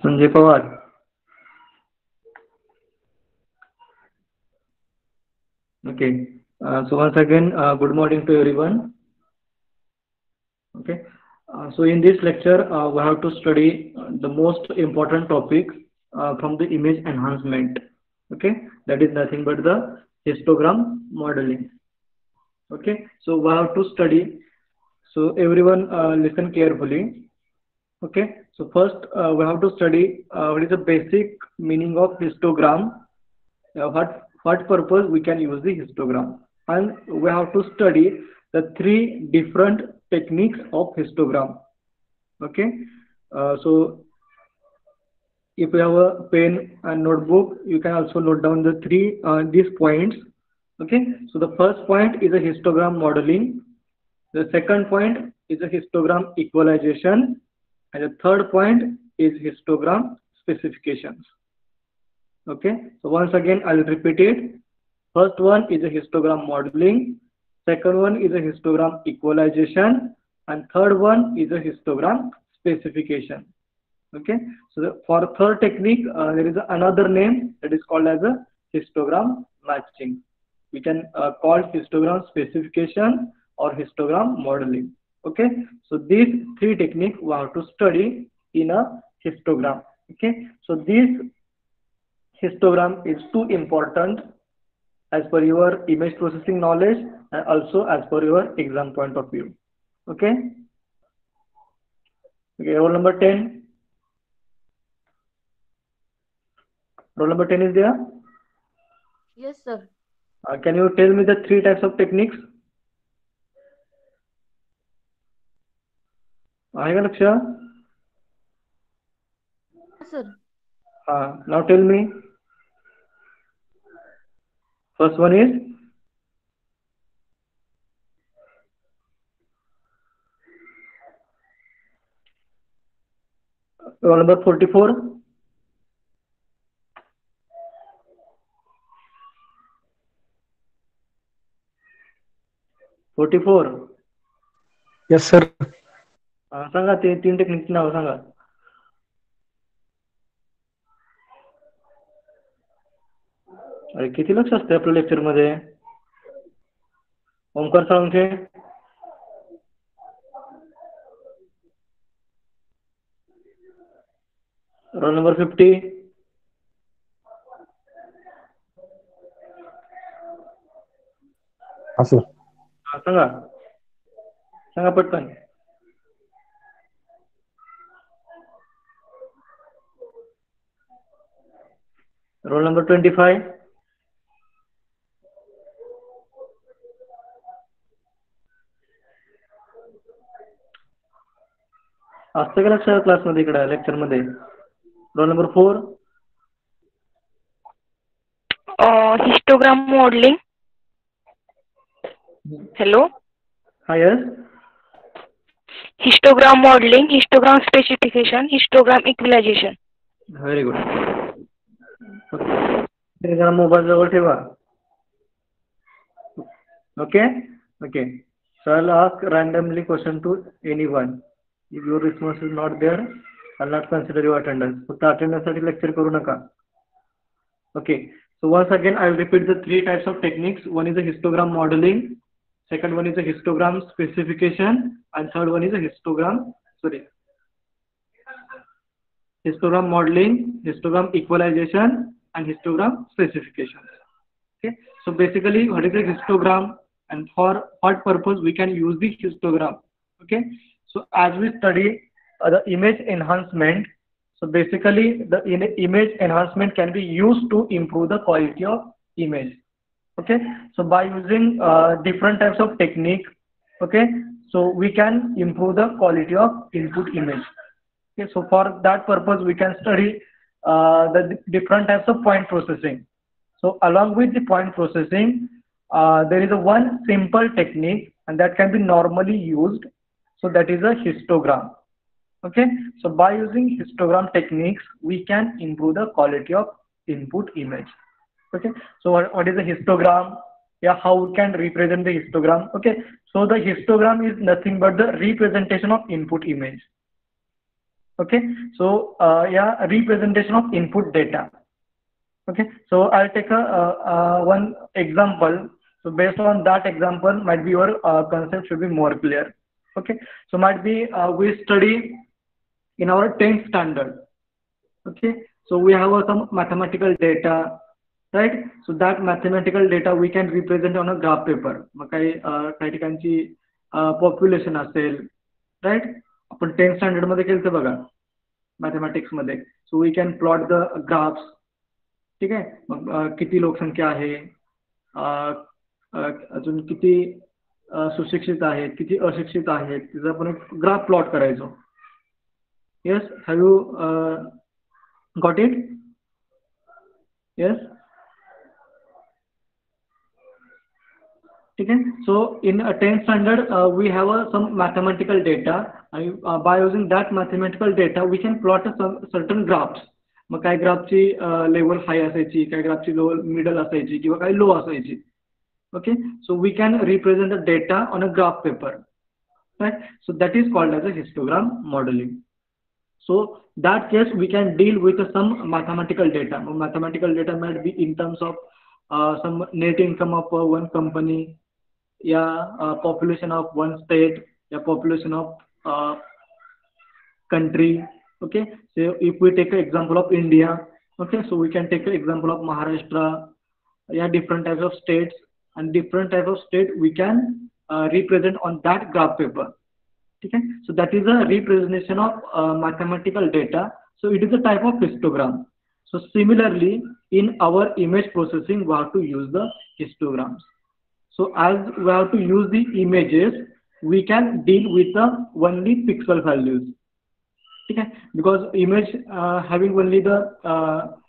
Sanjay Pawar. Okay. So once again, good morning to everyone. Okay. So in this lecture, we have to study the most important topic from the image enhancement. Okay. That is nothing but the histogram modeling. Okay. So we have to study. So everyone listen carefully. Okay. So first, we have to study what is the basic meaning of histogram. What purpose we can use the histogram, and we have to study the three different techniques of histogram. Okay. So if you have a pen and notebook, you can also note down the three these points. Okay. So the first point is a histogram modeling, the second point is a histogram equalization, and the third point is histogram specifications. Okay, so once again I'll repeat it. First one is a histogram modeling, second one is a histogram equalization, and third one is a histogram specification. Okay, so for third technique, there is another name that is called as a histogram matching. We can call histogram specification or histogram modeling. Okay, so these three techniques we have to study in a histogram. Okay, so these histogram is too important as per your image processing knowledge and also as per your exam point of view. Okay. Okay, roll number 10. Roll number 10 is there. Yes, sir. Can you tell me the three types of techniques? आहे का लक्ष? Yes, sir. Now tell me. First one is roll number 44. Yes, sir. सांगा ते तीन टेक्निकची नाव सांगा. अरे किती लक्ष असते आपल्या लेक्चर मध्ये? Omkar Salunkhe. Roll number 50. Sir. सांगा सांगा पटकन. Roll number 25. असतं का लक्ष क्लासमध्ये इकडे लेक्चर मध्ये? Roll number 4. Histogram modeling. Hello. हा yes. Histogram modeling, histogram specification, histogram equalization. Very good. जरा मोबाईल जवळ ठेवा. Okay okay. So I'll ask randomly question to anyone. If your response is not there, I'll not consider your attendance. फक्त attendance साठी lecture करू नका. Okay. So once again, I'll repeat the three types of techniques. One is a histogram modeling, second one is a histogram specification, and third one is a histogram modeling, histogram equalization, and histogram specification. Okay. So basically, what is a histogram and for what purpose we can use the histogram? Okay. So as we study the image enhancement, so basically the image enhancement can be used to improve the quality of image. Okay. So by using different types of technique, okay, so we can improve the quality of input image. Okay. So for that purpose we can study the different types of point processing. So along with the point processing, there is a one simple technique and that can be normally used. So that is a histogram. Okay. So by using histogram techniques, we can improve the quality of input image. Okay. So what is a histogram? yeah, how we can represent the histogram. Okay, so the histogram is nothing but the representation of input image. Okay, so yeah, representation of input data. Okay, so I'll take one example. So based on that example, might be your concept should be more clear. Okay, so might be we study in our 10th standard. Okay, so we have some mathematical data, right? So that mathematical data we can represent on a graph paper. मग काही ठिकाणची population असेल, right? आपण 10th standard मध्ये केलं बघा mathematics मध्ये. So we can plot the graphs. ठीक आहे, मग किती लोकसंख्या आहे, अजून किती सुशिक्षित आहेत, किती अशिक्षित आहेत, तिचा आपण एक ग्राफ प्लॉट करायचो. Yes, have you got it? Yes. Okay, so in a 10th standard we have some mathematical data, and by using that mathematical data we can plot some certain graphs. मग काही ग्राफची level हाय असायची, काही ग्राफची लो middle असायची किंवा काही low असायची. Okay, so we can represent the data on a graph paper, right? So that is called as a histogram modelling. So that case we can deal with some mathematical data. Mathematical data might be in terms of some net income of one company, yeah, population of one state, yeah, population of country. Okay, so if we take an example of India, okay, so we can take an example of Maharashtra, yeah, different types of states, and different type of state we can represent on that graph paper. Okay, so that is a representation of mathematical data. So it is a type of histogram. So similarly, in our image processing, we have to use the histograms. So as we have to use the images, we can deal with the only pixel values. Okay, because image having only the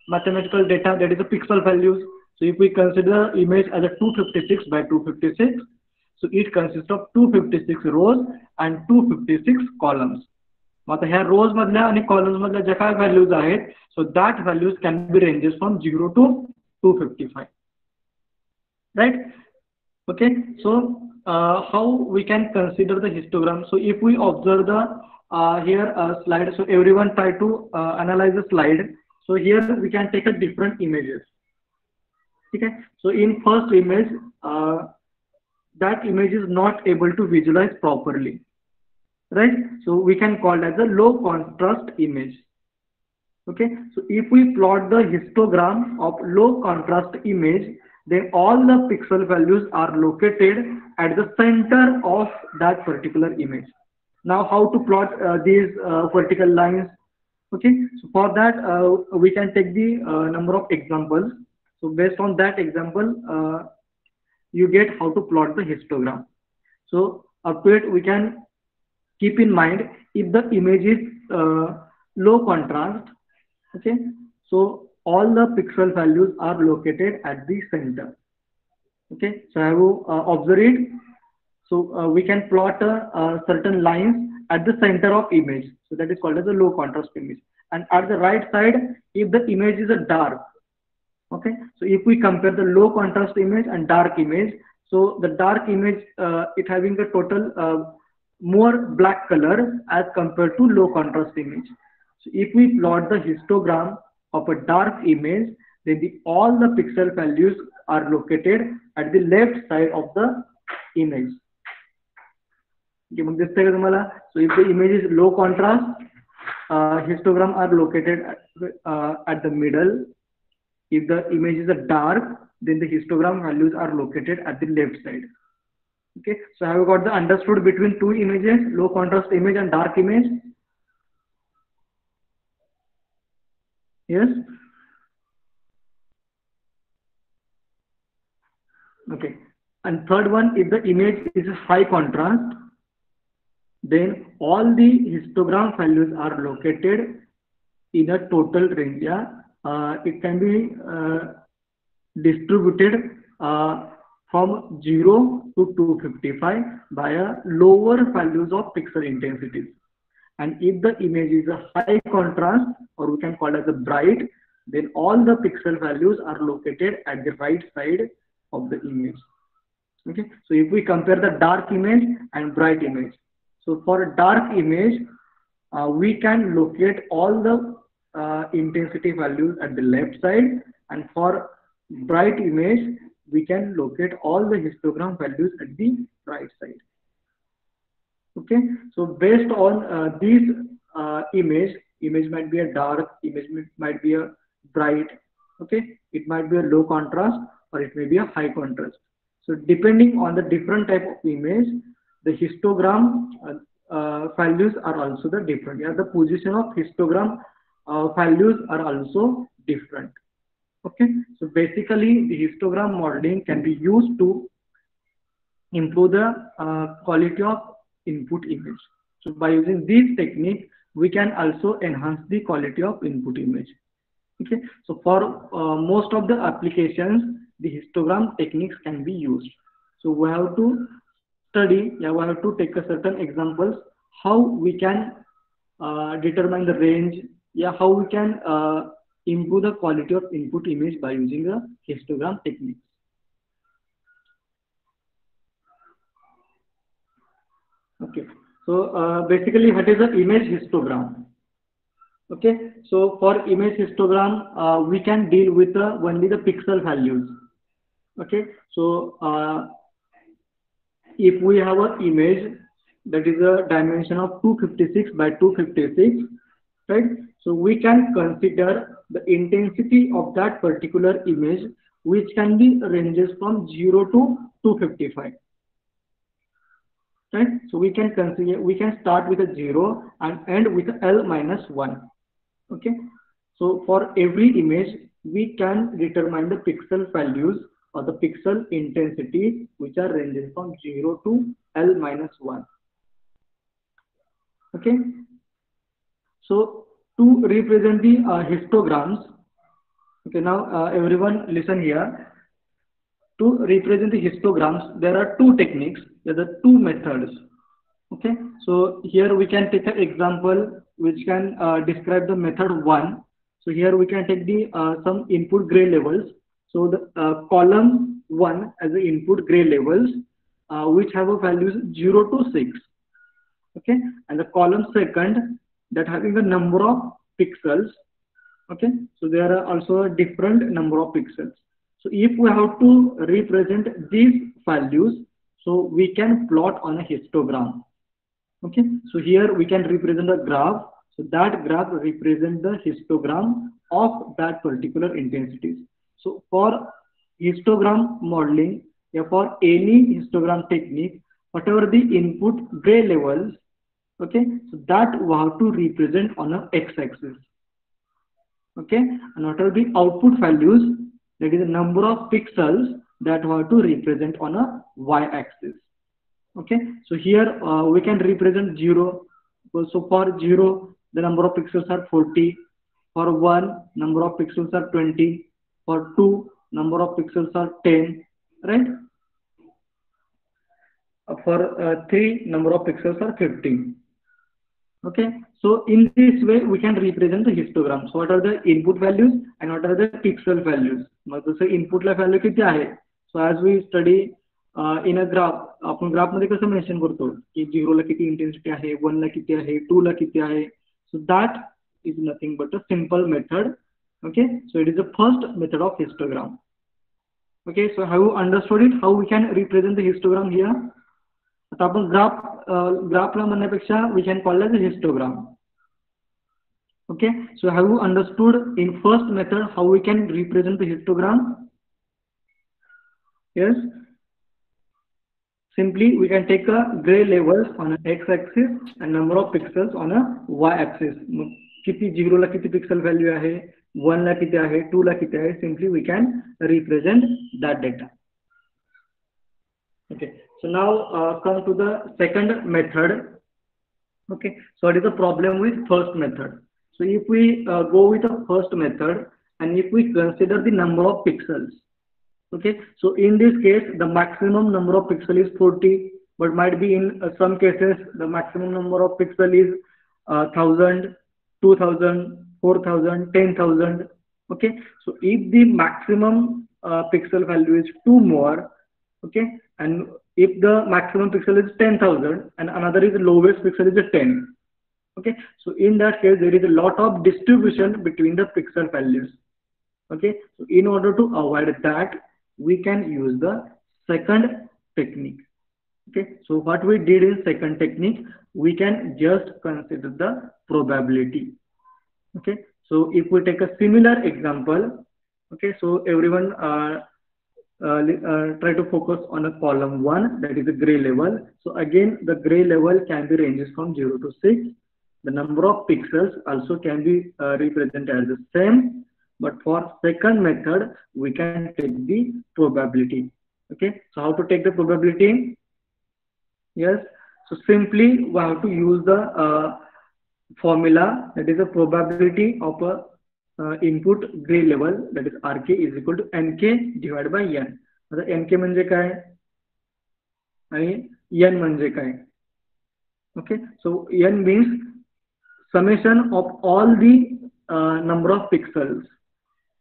mathematical data, that is the pixel values. So if we consider image as a 256 by 256, so it consists of 256 rows and 256 columns. आता ह्या रोज मधल्या आणि columns मधल्या ज्या काय values आहेत, so that values can be ranges from 0 to 255, right? Okay, so how we can consider the histogram? So if we observe the here slide, so everyone try to analyze the slide. So here we can take a different images. Okay, so in first image, that image is not able to visualize properly, right? So we can call it as a low contrast image. Okay, so if we plot the histogram of low contrast image, then all the pixel values are located at the center of that particular image. Now how to plot these vertical lines? Okay, so for that we can take the number of examples. So based on that example, you get how to plot the histogram. So up to it we can keep in mind, if the image is low contrast, okay, so all the pixel values are located at the center. Okay, so I will observe it. So we can plot certain lines at the center of image, so that is called as a low contrast image. And at the right side, if the image is a dark, okay, so if we compare the low contrast image and dark image, so the dark image it having a total more black color as compared to low contrast image. So if we plot the histogram of a dark image, then all the pixel values are located at the left side of the image. Okay, so if the image is low contrast, histogram are located at the middle. If the image is a dark, then the histogram values are located at the left side. Okay, so have you got the understood between two images, low contrast image and dark image? Yes. Okay, and third one, if the image is high contrast, then all the histogram values are located in a total range. Yeah, it can be distributed from 0 to 255 by a lower values of pixel intensities. And if the image is a high contrast, or we can call it as a bright, then all the pixel values are located at the right side of the image. Okay, so if we compare the dark image and bright image, so for dark image, we can locate all the intensity values at the left side, and for bright image, we can locate all the histogram values at the right side. Okay, so based on these image might be a dark, image might be a bright. Okay, it might be a low contrast or it may be a high contrast. So depending on the different type of image, the histogram values are also the different. Yeah, the position of histogram values are also different. Okay, so basically the histogram modeling can be used to improve the quality of input image. So by using this technique, we can also enhance the quality of input image. Okay, so for most of the applications, the histogram techniques can be used. So we have to study, yeah, we have to take a certain examples how we can determine the range, yeah, how we can improve the quality of input image by using a histogram technique. Okay, so basically, what is an image histogram? Okay, so for image histogram, we can deal with only the pixel values. Okay, so if we have an image that is a dimension of 256 by 256, right? So we can consider the intensity of that particular image, which can be ranges from 0 to 255. Right? So we can consider, we can start with a 0 and end with L minus 1. Okay. So for every image, we can determine the pixel values or the pixel intensity, which are ranging from 0 to L minus 1. Okay. So to represent the histograms, okay, now everyone listen here. To represent the histograms, there are two techniques, there are two methods. Okay, so here we can take an example which can describe the method 1. So here we can take the some input gray levels. So the column 1 as the input gray levels, which have a values 0 to 6. Okay, and the column second that having a number of pixels. Okay, so there are also a different number of pixels. So if we have to represent these values, so we can plot on a histogram. Okay, so here we can represent a graph. So that graph represents the histogram of that particular intensities. So for histogram modeling, yeah, for any histogram technique, whatever the input gray levels, okay, so that we have to represent on a x-axis. Okay, and what are the output values, that is the number of pixels that we have to represent on a y-axis. Okay, so here we can represent 0. So for 0, the number of pixels are 40. For 1, number of pixels are 20. For 2, number of pixels are 10. Right? For 3, number of pixels are 15. Okay, so in this way we can represent the histogram. So what are the input values and what are the pixel values? मग जसं input ला value किती आहे? So as we study in a graph, आपण graph मध्ये कसं mention करतो की 0 ला किती intensity आहे, 1 ला किती आहे, 2 ला किती आहे. So that is nothing but a simple method. Okay, so it is the first method of histogram. Okay, so have you understood it? How we can represent the histogram here? आता आपण ग्राफला म्हणण्यापेक्षा we can call it as a histogram. Okay, so have you understood in first method how we can represent the histogram? Yes, simply we can take a gray levels on an x-axis and number of pixels on a y-axis. किती 0 ला किती pixel value आहे, 1 ला किती आहे, 2 ला किती आहे, simply we can represent that data. Okay, so now come to the second method. Okay, so what is the problem with first method? So if we go with the first method and if we consider the number of pixels, okay, so in this case the maximum number of pixel is 40, but might be in some cases the maximum number of pixel is 1000, 2000, 4000, 10,000. Okay, so if the maximum pixel value is 2 more, Okay, and if the maximum pixel is 10,000 and another is the lowest pixel is a 10. Okay, so in that case there is a lot of distribution between the pixel values. Okay, so in order to avoid that, we can use the second technique. Okay, so what we did in second technique, we can just consider the probability. Okay, so if we take a similar example, okay, so everyone try to focus on a column 1, that is a gray level. So again, the gray level can be ranges from 0 to 6. The number of pixels also can be represented as the same, but for second method we can take the probability. Okay, so how to take the probability? Yes, so simply we have to use the formula, that is a probability of a input gray level, that is RK is equal to NK divided by N. आता NK म्हणजे काय आणि N म्हणजे काय? Okay, so N means summation of all the number of pixels.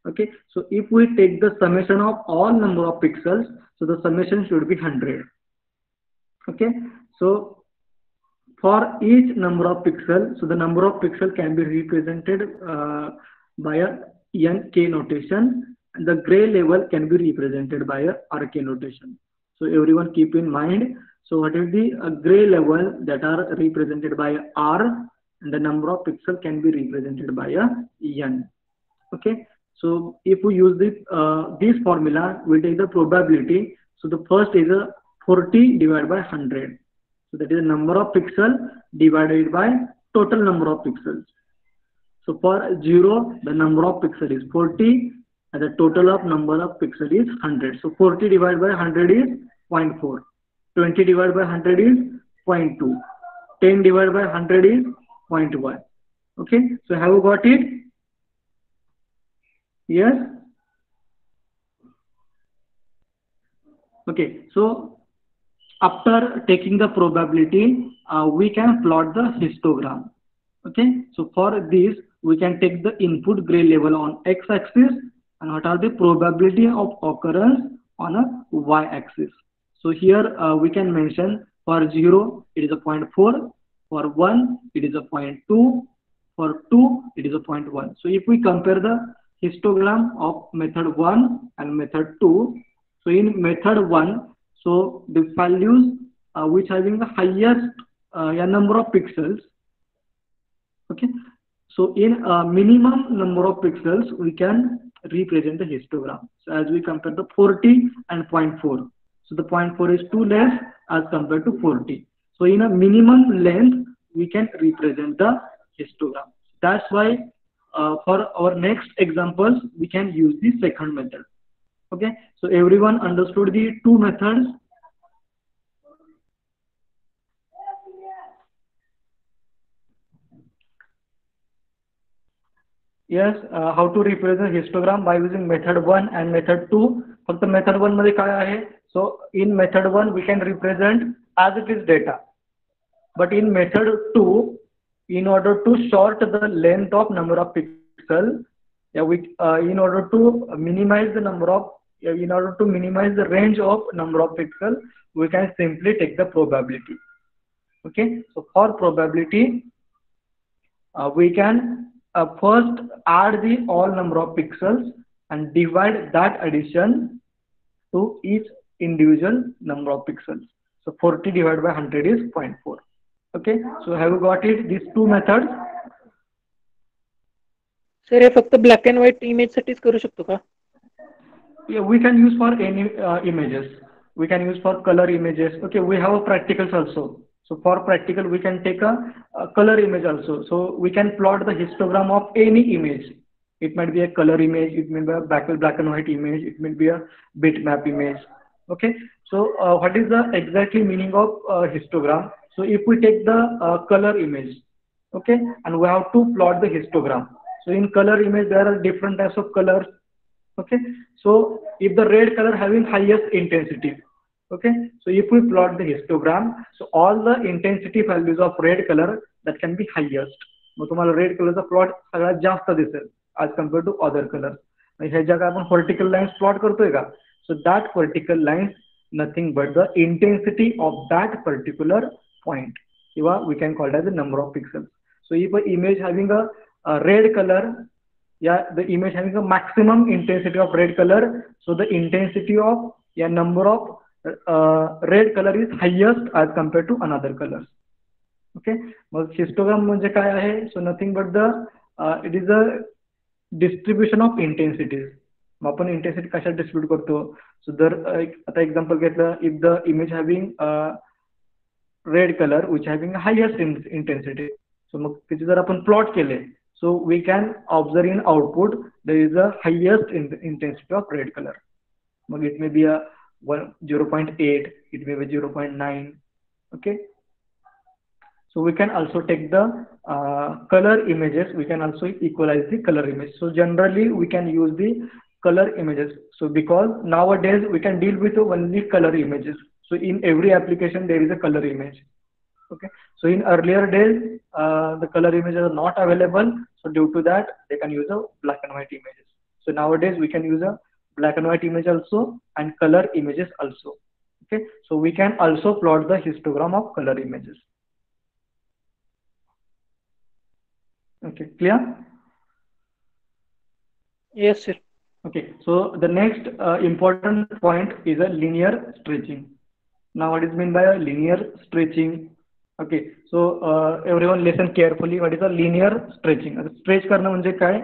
Okay, so if we take the summation of all number of pixels, so the summation should be 100. Okay, so for each number of pixels, so the number of pixels can be represented by a NK notation, and the gray level can be represented by a RK notation. So everyone keep in mind. So what is the gray level that are represented by R, and the number of pixels can be represented by a N. Okay, so if we use this formula, we take the probability. So the first is a 40 divided by 100. So that is the number of pixels divided by total number of pixels. So for 0, the number of pixels is 40 and the total of number of pixels is 100. So 40 divided by 100 is 0.4. 20 divided by 100 is 0.2. 10 divided by 100 is 0.1. Okay, so have you got it? Yes? Okay, so after taking the probability, we can plot the histogram. Okay, so for this, we can take the input gray level on x-axis and what are the probability of occurrence on a y-axis. So here we can mention for 0, it is a 0.4, for 1, it is a 0.2, for 2, it is a 0.1. So if we compare the histogram of method 1 and method 2, so in method 1, so the values which having the highest number of pixels, okay, so in minimum number of pixels we can represent the histogram. So as we compare the 40 and 0.4, so the 0.4 is too less as compared to 40. So in a minimum length we can represent the histogram. That's why for our next examples we can use the second method. Okay, so everyone understood the two methods? Yes, how to represent histogram by using method 1 and method 2. For the method 1 मध्ये काय आहे? So in method 1 we can represent as it is data. But in method 2, in order to short the length of number of pixels, in order to minimize the number of, in order to minimize the range of number of pixels, we can simply take the probability. Okay, so for probability, we can first add the all number of pixels and divide that addition to each individual number of pixels. So 40 divided by 100 is 0.4. Okay, so have you got it? These two methods. Sir हे फक्त black and white image साठीच करू शकतो का? Yeah, we can use for any images. We can use for color images. Okay, we have a practicals also. So for practical, we can take a color image also. So we can plot the histogram of any image. It might be a color image, it may be a black and white image, it may be a bitmap image. Okay, so what is the exactly meaning of histogram? So if we take the color image, okay, and we have to plot the histogram. So in color image, there are different types of colors. Okay, so if the red color having highest intensity, okay, so if we plot the histogram, so all the intensity values of red color that can be highest. मग तुम्हाला red कलरचा plot सगळ्यात जास्त दिसेल as compared to other colors. ह्या ज्या आपण vertical lines plot करतोय का, so that vertical lines nothing but the intensity of that particular point. We can call it as the number of pixels. So if an image having a red color, the image having a maximum intensity of red color, so the intensity of number of red color is highest as compared to another colors. Okay, मग histogram म्हणजे काय आहे? So nothing but the it is a distribution of intensities. मग आपण intensity कशात distribute करतो? सो जर आता एक्झाम्पल घेतलं, if the image having red colour which having highest intensity, so मग त्याचे जर आपण प्लॉट केले, so we can observe in output there is a highest intensity of red colour. मग it may be a 0.8, it may be 0.9. okay, so we can also take the color images, we can also equalize the color image. So generally we can use the color images, so because nowadays we can deal with only color images. So in every application there is a color image. Okay, so in earlier days the color images are not available, so due to that they can use a black and white images. So nowadays we can use a black and white image also and color images also. Okay, so we can also plot the histogram of color images. Okay, clear? Yes, sir. Okay, so the next important point is a linear stretching. Now what is meant by a linear stretching? Okay, so everyone listen carefully. What is a linear stretching? Stretch करना म्हणजे काय?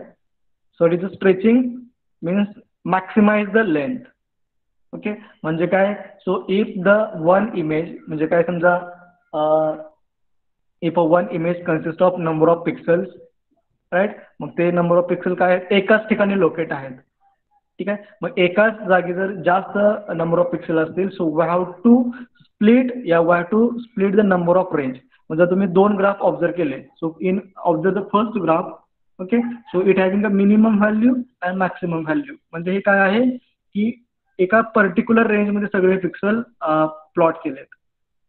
So it is a stretching means maximize the length. Okay, म्हणजे काय? So if the one image म्हणजे काय, समजा if a one image consists of number of pixels, right, मग ते नंबर ऑफ पिक्सल काय आहेत? एकाच ठिकाणी लोकेट आहेत. ठीक आहे, मग एकाच जागी जर जास्त नंबर ऑफ पिक्सल असतील, so we have to split the number of range. म्हणजे तुम्ही दोन ग्राफ ऑब्झर्व केले, so in observe the first graph, okay, so it having a minimum value and maximum value. म्हणजे हे काय आहे की एका पर्टिक्युलर रेंजमध्ये सगळे पिक्सल प्लॉट केलेत.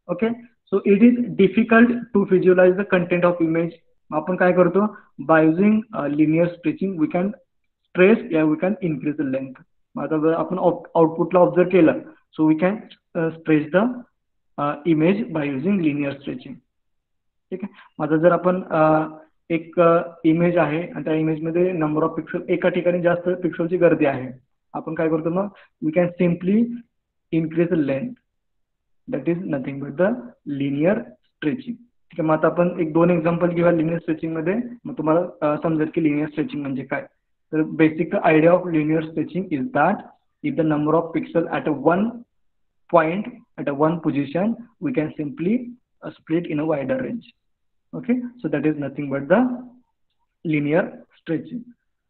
Okay, so it is difficult to visualise the content of image. आपण काय करतो? By using linear stretching we can stress या we can increase the length. आता जर आपण आउटपुटला ऑब्झर्व केलं, so we can stretch the image by using linear stretching. ठीक आहे, माझा जर आपण एक इमेज आहे आणि त्या इमेजमध्ये नंबर ऑफ पिक्सल एका ठिकाणी जास्त पिक्सलची गर्दी आहे, आपण काय करतो? मग we can simply increase the length. That is nothing but the linear stretching. ठीक आहे, मग आता आपण एक दोन एक्झाम्पल घेऊया लिनियर स्ट्रेचिंग मध्ये, मग तुम्हाला समजेल की लिनियर स्ट्रेचिंग म्हणजे काय. तर basic idea of linear stretching is that if the number of pixel at a one point at a one position we can simply split in a wider range. Okay, so that is nothing but the linear stretching.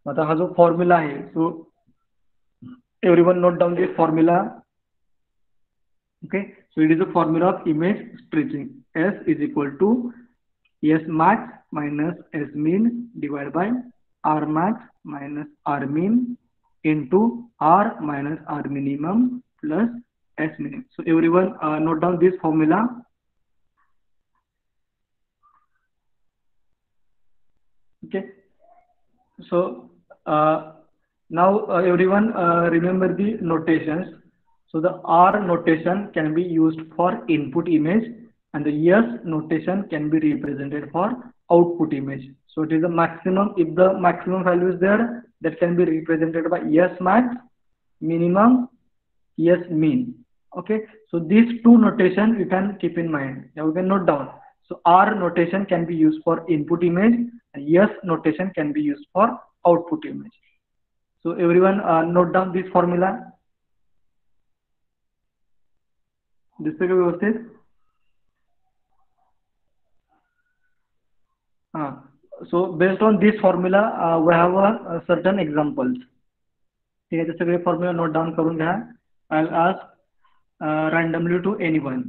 आता हा जो formula आहे, so everyone note down this formula. Okay, so it is a formula of image stretching. S is equal to S max minus S min divided by R max minus R min into R minus R minimum plus S minimum. So everyone note down this formula. Okay, so now everyone remember the notations. So the R notation can be used for input image and the S notation can be represented for output image. So it is the maximum. If the maximum value is there, that can be represented by S max, minimum, S min. Okay, so these two notation you can keep in mind. Now we can note down. So R notation can be used for input image and S notation can be used for output image. So everyone note down this formula. दिसते का व्यवस्थित? So based on this formula we have a certain examples. ठीक आहे, ते सगळे formula note down करून घ्या. I'll ask randomly to anyone.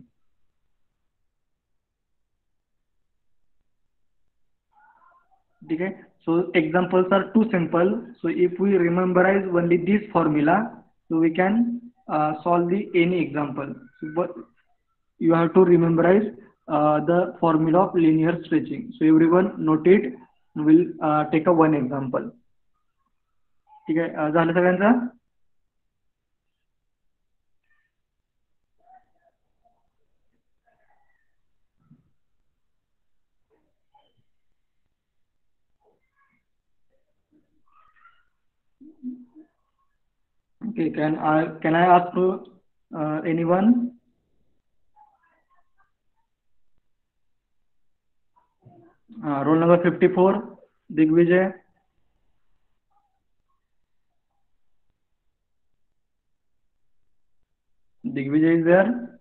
ठीक आहे, so examples are too simple. So if we memorize only this formula, so we can solve the any example. But you have to memorize the formula of linear stretching. So everyone note it. We'll take a one example. ठीक आहे, झालं सगळ्यांचं? Okay, can I ask anyone? Roll number 54, Digvijay. Digvijay is there?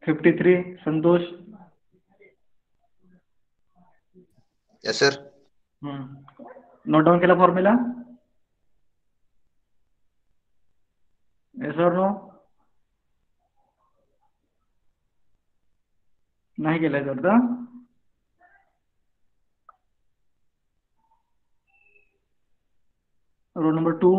$53, Santosh. Yes, sir. Note down केला formula? Yes or no? नाही केलाय तर का? Roll number 2.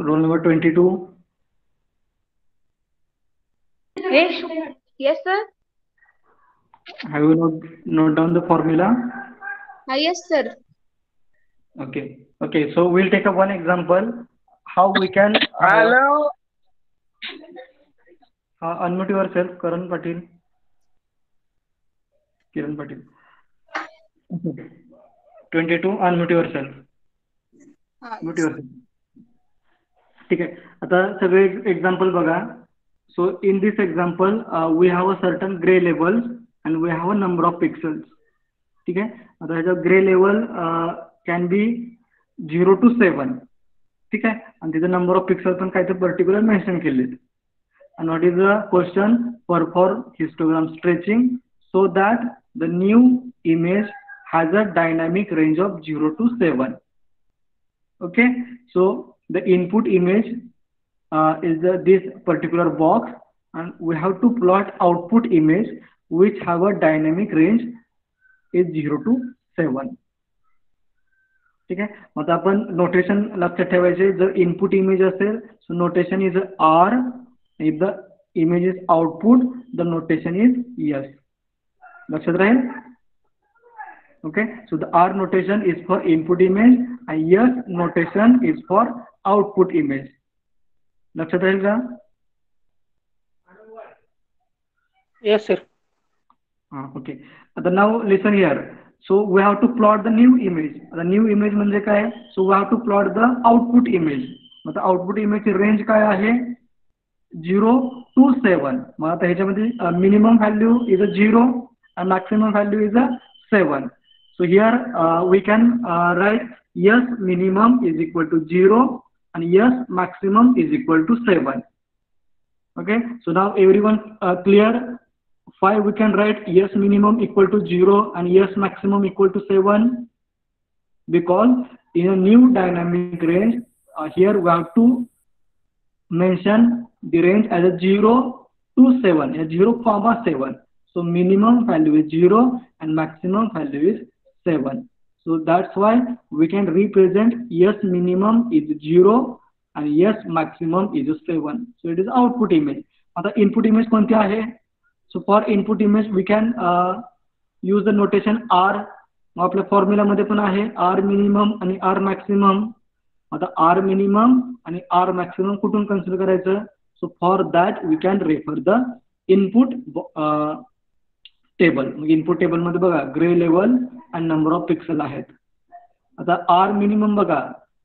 Roll number 22. Yes, sir. Have you note down the formula? Yes, sir. Okay, so we'll take one example how we can Hello. unmute yourself, Kiran Patil. Okay. 22, unmute yourself. Mute yourself. ठीक आहे, आता सगळे example बघा. So in this example we have a certain gray levels and we have a number of pixels. ठीक आहे, आता ह्याचा grey level can be 0 to 7. ठीक आहे, आणि तिथे नंबर ऑफ पिक्सल पण काहीतरी पर्टिक्युलर मेन्शन केलेत. And what is the question? Perform histogram stretching so that the new image has a dynamic range of 0 to 7. Okay, so the input image is this particular box, and we have to plot output image which have a dynamic range is 0 to 7. ठीक आहे, मग आपण notation लक्षात ठेवायचे. जर input image असेल so notation is R. If the image is output the notation is yes. लक्षात राहील. Okay, so the R notation is for input image and yes notation is for output image. लक्षात राहील का? Yes, sir. Okay. आता now listen here. So we have to plot the new image. आता new image म्हणजे काय? So we have to plot the output image. आता output image ची range काय आहे? 0 to 7. मग आता ह्याच्यामध्ये minimum value is a 0 and maximum value is a 7. So here we can write yes minimum is equal to 0 and yes maximum is equal to 7. Okay, so now everyone clear? 5 we can write yes minimum equal to 0 and yes maximum equal to 7 because in a new dynamic range here we have to mention the range as a 0 to 7, a 0, 7. So minimum value is 0 and maximum value is 7. So that's why we can represent yes minimum is 0 and yes maximum is 7. So it is output image. आता input image कोणती आहे? So for input image we can use the notation R. मग आपल्या formula मध्ये पण आहे R minimum आणि R maximum. आता R minimum आणि R maximum कुठून कन्सिडर करायचं? So for that we can refer the input table. मग इनपुट टेबल मध्ये बघा ग्रे लेवल आणि नंबर ऑफ पिक्सल आहेत. आता आर मिनिमम बघा.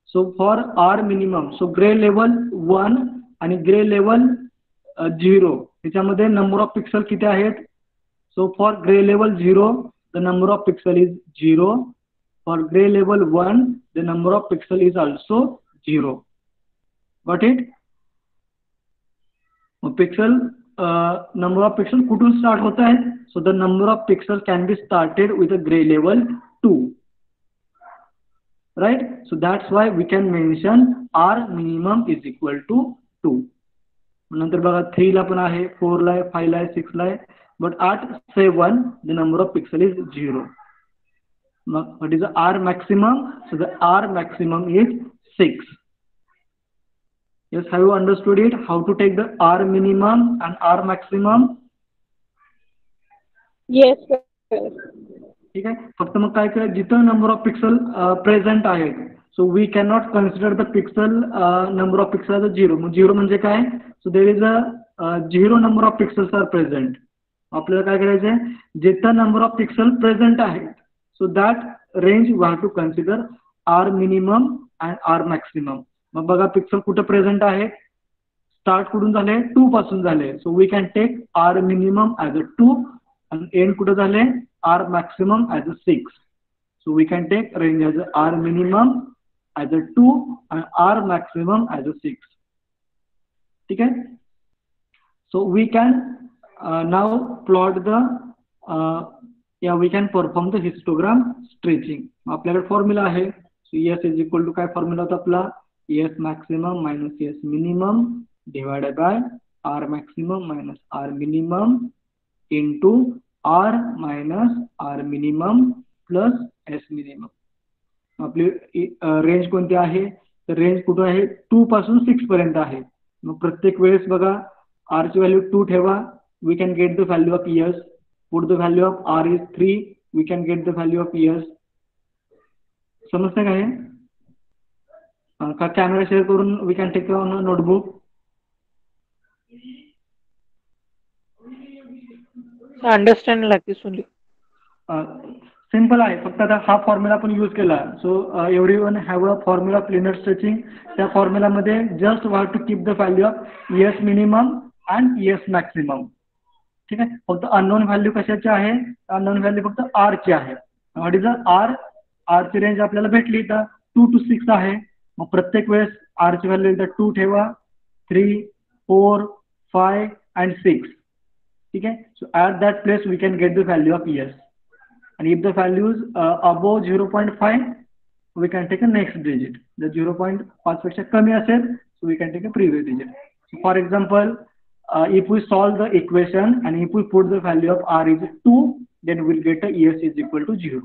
So for R minimum so grey level 1 आणि ग्रे लेवल 0 त्याच्यामध्ये नंबर ऑफ पिक्सल किती आहेत? So for grey level 0 the number of pixel is 0. For grey level 1 the number of pixel is also 0. Got it? Pixel number of pixels कुठून start होता है? So the number of pixels can be started with a gray level 2, right? So that's why we can mention R minimum is equal to 2. नंतर बघा 3 ला पण आहे, 4 ला आहे, 5 ला आहे, 6 ला आहे, but at 7 the number of pixel is 0. What is the R maximum? So the R maximum is 6. Yes, have you understood it? How to take the R minimum and R maximum? Yes, sir. ठीक आहे. फक्त मग काय करायचं, जिथं number of pixel present आहेत, so we can not consider the pixel number of pixel as zero. मग zero म्हणजे काय, so there is a zero number of pixels are present. आपल्याला काय करायचं आहे, जिथं नंबर ऑफ पिक्सल प्रेझेंट आहेत, so that range we have to consider R minimum and R maximum. मग बघा पिक्सल कुठं प्रेझेंट आहे, स्टार्ट कुठून झाले, 2 पासून झाले, so we can take R minimum as a 2 आणि एंड कुठं झाले, R maximum as a 6. So we can take range as R minimum as a 2 and R maximum as a 6. ठीक आहे. So we can now plot the we can perform the histogram stretching. आपल्याकडे formula आहे. So S is equal to काय formula होता आपला, S maximum minus S minimum divided by R maximum minus R minimum into R minus R minimum plus S minimum. आपली range कोणती आहे, तर range कुठं आहे, 2 पासून 6 पर्यंत आहे. मग प्रत्येक वेळेस बघा आर ची व्हॅल्यू 2 ठेवा, we can get the value of S. Put the value of R is 3, we can get the value of S. समजतं काय का, कॅमेरा शेअर करून we can take on notebook. Understand like this only. Simple आहे, फक्त आता हा formula आपण use केला. So every one have a formula of linear stretching. त्या फॉर्म्युलामध्ये just we have to keep the value of S minimum and S maximum. ठीक आहे. फक्त अननोन व्हॅल्यू कशाची आहे, अननोन व्हॅल्यू फक्त आर ची आहे. व्हॉट इज आर, आर ची रेंज आपल्याला भेटली तर 2 to 6 आहे. मग प्रत्येक वेळेस आर ची व्हॅल्यू एकदा 2 ठेवा, 3, 4, 5 and 6. ठीक आहे. So at that place we can get the value of S. And if the value is above 0.5, we can take a next digit. The 0.5 पेक्षा कमी असेल, so we can take a previous digit. So for example, if we solve the equation and if we put the value of r is 2, then we'll get a es is equal to 0.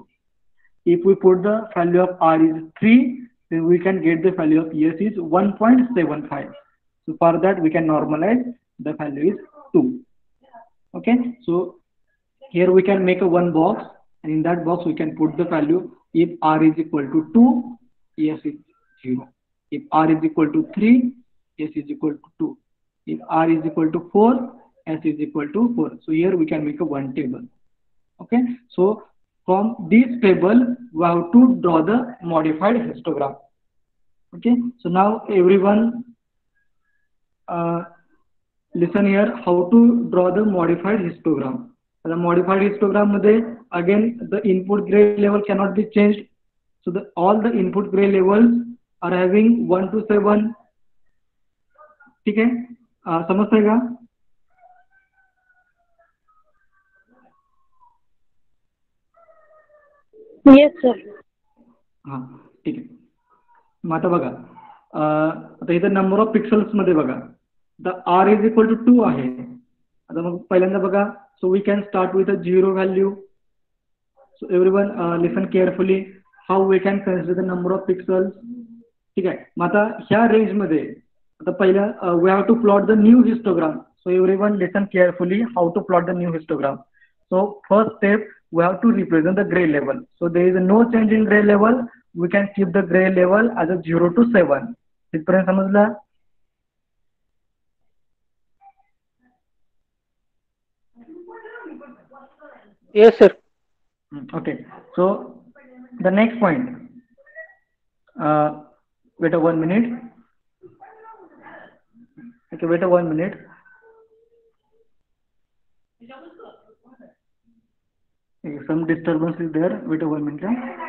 If we put the value of r is 3, then we can get the value of es is 1.75. So for that we can normalize, the value is 2. Okay, so here we can make a one box. And in that box we can put the value. If r is equal to 2, s is 0. If r is equal to 3, s is equal to 2. If r is equal to 4, s is equal to 4. So here we can make a one table. Okay. So from this table we have to draw the modified histogram. Okay. So now everyone listen here, how to draw the modified histogram. The modified histogram मध्ये again the input gray level cannot be changed. So all the input gray levels are having 1 to 7. ठीक आहे. समजतंय का? Yes, sir. हा ठीक आहे. मग आता बघा, आता इथं नंबर ऑफ पिक्सल्स मध्ये बघा, the R is equal to 2 आहे. आता मग पहिल्यांदा बघा, so we can start with a 0 value. So everyone listen carefully how we can consider the number of pixels. ठीक आहे. मग आता ह्या रेंज मध्ये आता पहिला we have to plot the new histogram. So everyone listen carefully how to plot the new histogram. So first step we have to represent the gray level. So there is no change in gray level. We can keep the gray level as a 0 to 7. इथपर्यंत समजलं? Yes, sir. Okay, so the next point, wait a 1 minute. Okay, wait a 1 minute. Okay, some disturbance is there, wait a 1 minute.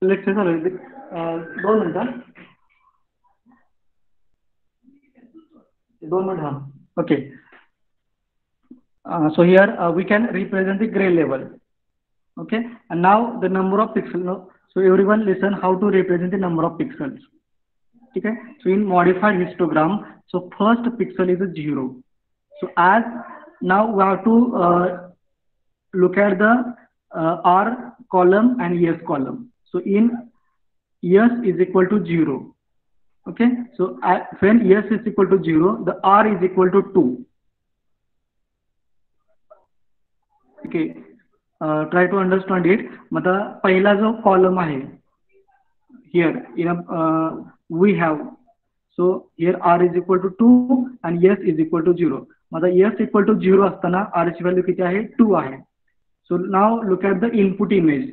Lecture चालू आहे, 2 मिनिटं. 2 minutes. Okay. So here we can represent the gray level. Okay. And now the number of pixels. So everyone listen how to represent the number of pixels. Okay. So in modified histogram, so first pixel is a 0. So as now we have to look at the R column and S column. So in S is equal to 0. Okay. So when S is equal to 0, the R is equal to 2. Okay. Try to understand it. मता पहिला जो column आहे here in a we have, so here R is equal to 2 and S is equal to 0. मता S equal to 0 असताना R ची value किती आहे 2 आहे. So now look at the input image.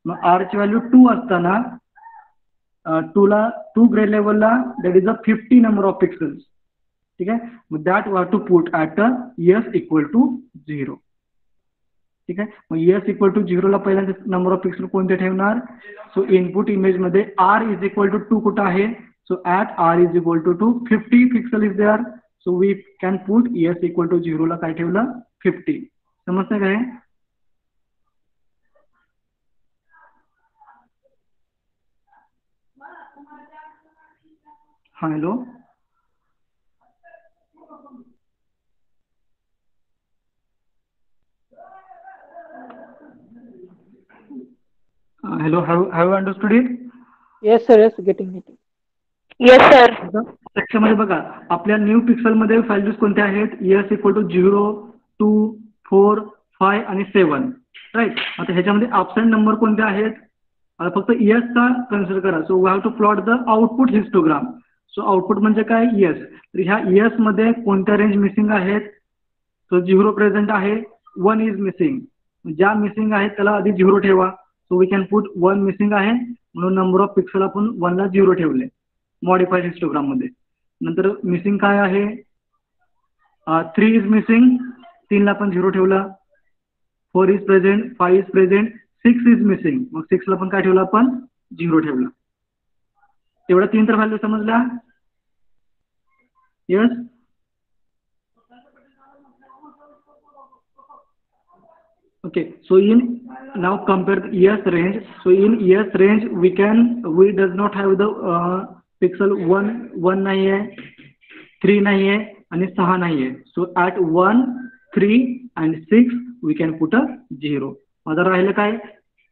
Mug R ची value 2 असताना 2 gray level La that is a 50 number of pixels. ठीक आहे. मग that we have to put at S equal to 0. ठीक आहे. मग S equal to 0 ला पहिल्यांदा number of pixel कोणते ठेवणार. So input image मध्ये R is equal to 2 कुठं आहे. So at R is equal to 2, 50 pixel is there. So we can put S equal to 0 ला काय ठेवलं 50. समजतंय काय. हा hello. Hello, have you understood it? Yes, sir. Yes, getting it. Yes, sir. Section मध्ये बघा आपल्या न्यू पिक्सल मध्ये व्हॅल्यूज कोणत्या आहेत. S equal to 0, 2, 4, 5 आणि 7. राईट. आता ह्याच्यामध्ये ॲब्सेंट नंबर कोणते आहेत. आता फक्त S चा कन्सिडर करा. So we have to plot the output histogram. So output म्हणजे काय S. तर ह्या S मध्ये कोणत्या रेंज मिसिंग आहेत. सो 0 प्रेझेंट आहे. 1 इज मिसिंग. ज्या मिसिंग आहेत त्याला आधी 0 ठेवा. So we can put 1 missing आहे म्हणून नंबर ऑफ पिक्सल आपण 1 ला 0 ठेवले मॉडिफाईड हिस्टोग्राम मध्ये. नंतर मिसिंग काय आहे 3 इज मिसिंग. 3 ला पण 0 ठेवला. 4 is present. 5 is present. 6 is missing. मग 6 ला पण काय ठेवला आपण 0 ठेवला. तेवढ्या 3 तर व्हॅल्यू समजल्या. Yes. Okay, so now compare the S range. So in S range we does not have the pixel 1 नाही आहे, 3 नाही आहे आणि 6 नाही आहे. So at 1, 3 and 6 we can put a 0. आता राहिलं काय.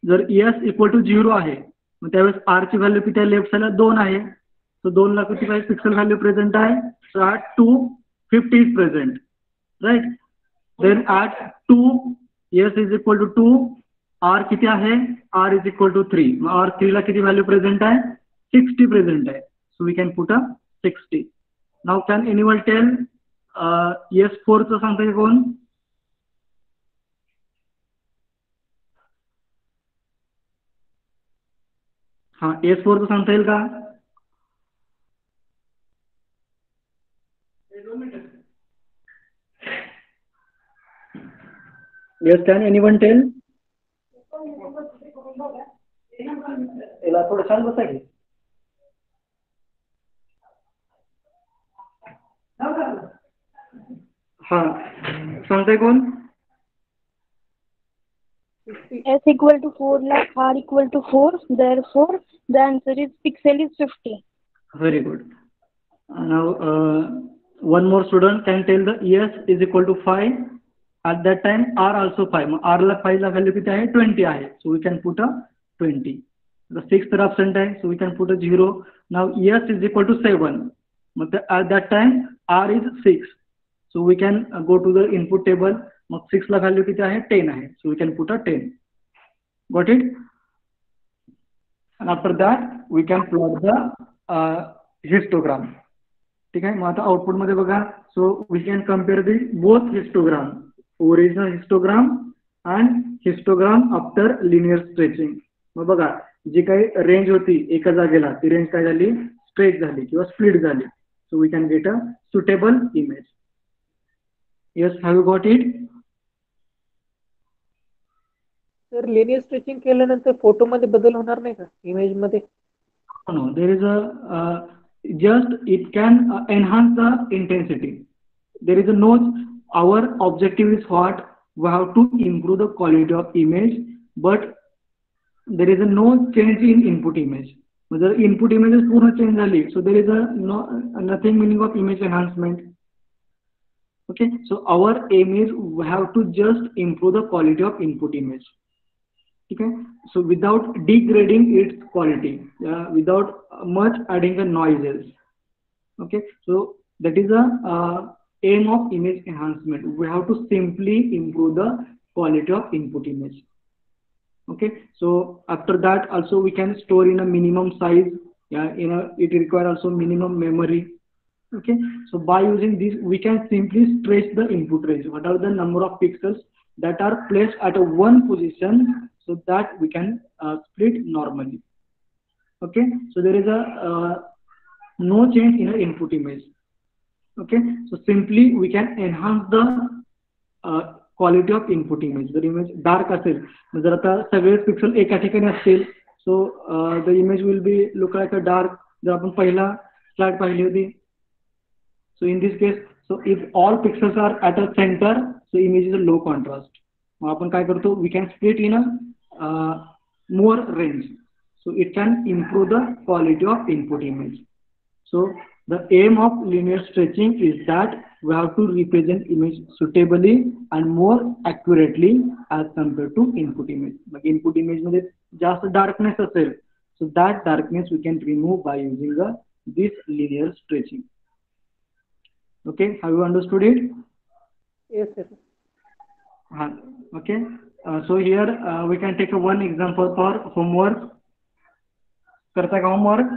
जर S equal to 0 आहे मग त्यावेळेस R ची व्हॅल्यू किती आहे लेफ्ट साईडला 2 आहे. So 2 ला किती पाहिजे पिक्सल व्हॅल्यू प्रेझेंट आहे. So at 2, 50 is present. Right. Then at 2 S is equal to 2, R किती आहे. R is equal to 3. Mug R 3 ला किती व्हॅल्यू प्रेझेंट आहे 60 प्रेझेंट आहे. So we can put 60. नाव कॅन एनिवन टेल S4 चं सांगता येईल कोण. हा S4 चं सांगता येईल का. Yes, can anyone tell? याला थोडं शांत बसा की. हा सांगताय कोण. S equal to 4 lakh, R equal to 4. Therefore, the answer is pixel is 50. Very good. Now one more student can tell the S is equal to 5. At that time R also 5. R La 5 La value किती आहे 20 आहे. So we can put 20. The 6 तर absent आहे. So we can put 0. Now S is equal to 7. Mug at that time R is 6. So we can go to the input table. मग 6 ला value किती आहे 10 आहे. So we can put 10. Got it? And after that we can plot the histogram. ठीक आहे. मग आता output मध्ये बघा. So we can compare the both histogram. Original histogram and histogram after linear stretching. मग बघा जी काही रेंज होती एका जागेला ती रेंज काय झाली स्ट्रेच झाली किंवा स्प्लिट झाली. So we can get a suitable image. Yes, have you got it. Sir linear stretching केल्यानंतर फोटो मध्ये बदल होणार नाही का इमेज मध्ये. No, there is a just it can enhance the intensity. there is a no, our objective is what, we have to improve the quality of image, but there is a no change in input image. जर input images पूर्ण change झाली, so there is a no, nothing meaning of image enhancement. Okay, so our aim is we have to just improve the quality of input image. Okay, so without degrading its quality, without much adding the noises. Okay, so that is the aim of image enhancement. We have to simply improve the quality of input image. Okay, so after that also we can store in a minimum size. Yeah, it requires also minimum memory. Okay, so by using this we can simply stretch the input range. What are the number of pixels that are placed at a one position, so that we can split normally. Okay, so there is a no change in the input image. Okay, so simply we can enhance the quality of input image. जर image dark असेल, जर आता सगळेच pixel एका ठिकाणी असतील, so the image will be look like a dark. जर आपण पहिला स्लाइड पाहिली होती, so in this case, so if all pixels are at a center, so image is a low contrast. मग आपण काय करतो, we can split in a more range, so it can improve the quality of input image. So the aim of linear stretching is that we have to represent image suitably and more accurately as compared to input image. Like input image मध्ये जास्त darkness असेल, so that darkness we can remove by using this linear stretching. Okay, have you understood it? Yes, sir. Okay, so here we can take one example for homework. करता का homework?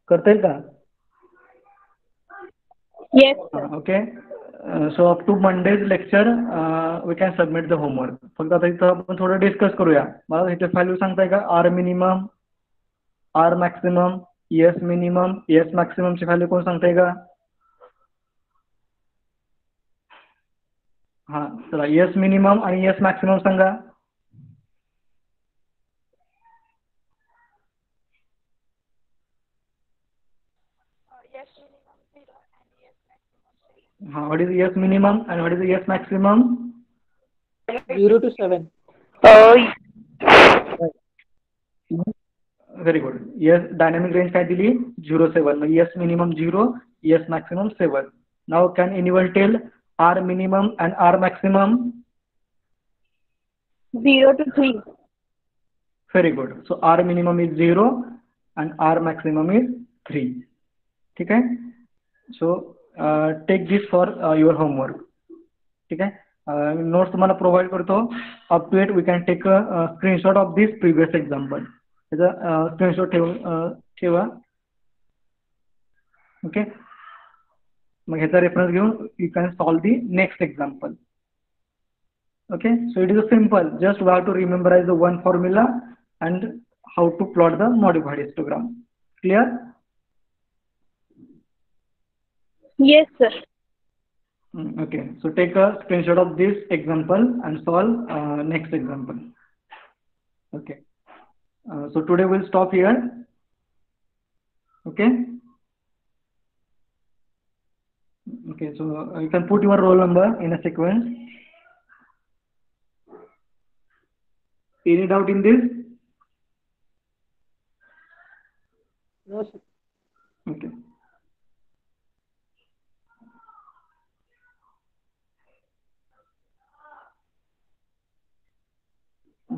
करता येईल का? Yes, sir. Okay, so up to Monday's lecture we can submit the homework. फक्त आता इथं आपण थोडं डिस्कस करूया. मला इथे व्हॅल्यू सांगताय का? R minimum, R maximum, S minimum, S maximum ची व्हॅल्यू कोण सांगताय का? हा, चला S minimum आणि S maximum Sanga. What is S minimum and what is S maximum? 0 to 7. Very good. Yes, dynamic range काय दिली? 0 7. S minimum 0, S maximum 7. Now can anyone tell R minimum and R maximum? 0 to 3. Very good. So R minimum is 0 and R maximum is 3. ठीक है? So take this for your homework. ठीक है? Notes तुम्हाला provide करतो. Up to it we can take a screenshot of this previous example. त्याचा screenshot ठेवा. Okay? मग ह्याचा reference घेऊन you can solve the next example. Okay, so it is a simple, just we have to memorize the one formula and how to plot the modified histogram. Clear? Yes, sir. Okay, so take a screenshot of this example and solve next example. Okay, so today we'll stop here. Okay. Okay, so you can put your roll number in a sequence. Any doubt in this? No, sir. Okay.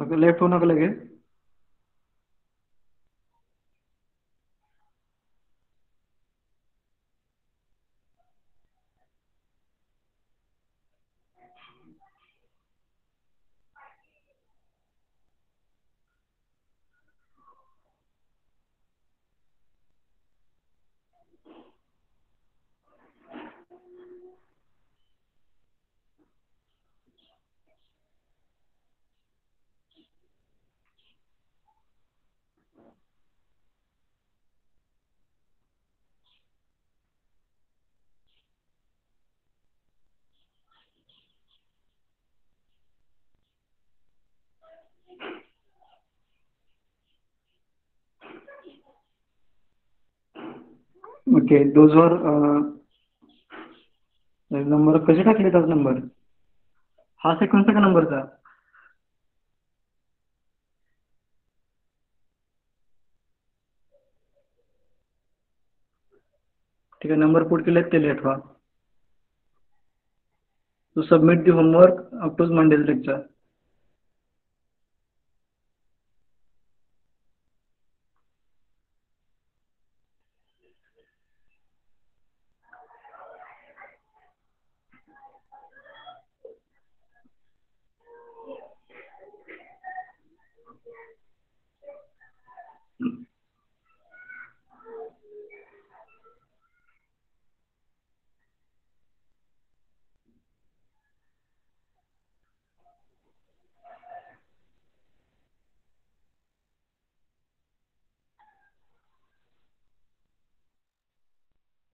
Okay, left होना का लगे? Okay those were number कसे टाकले त्याच number हा सेकंडचा का नंबरचा ठीक आहे नंबर पुट केले ते आठवा to submit the homework up to Monday's lecture.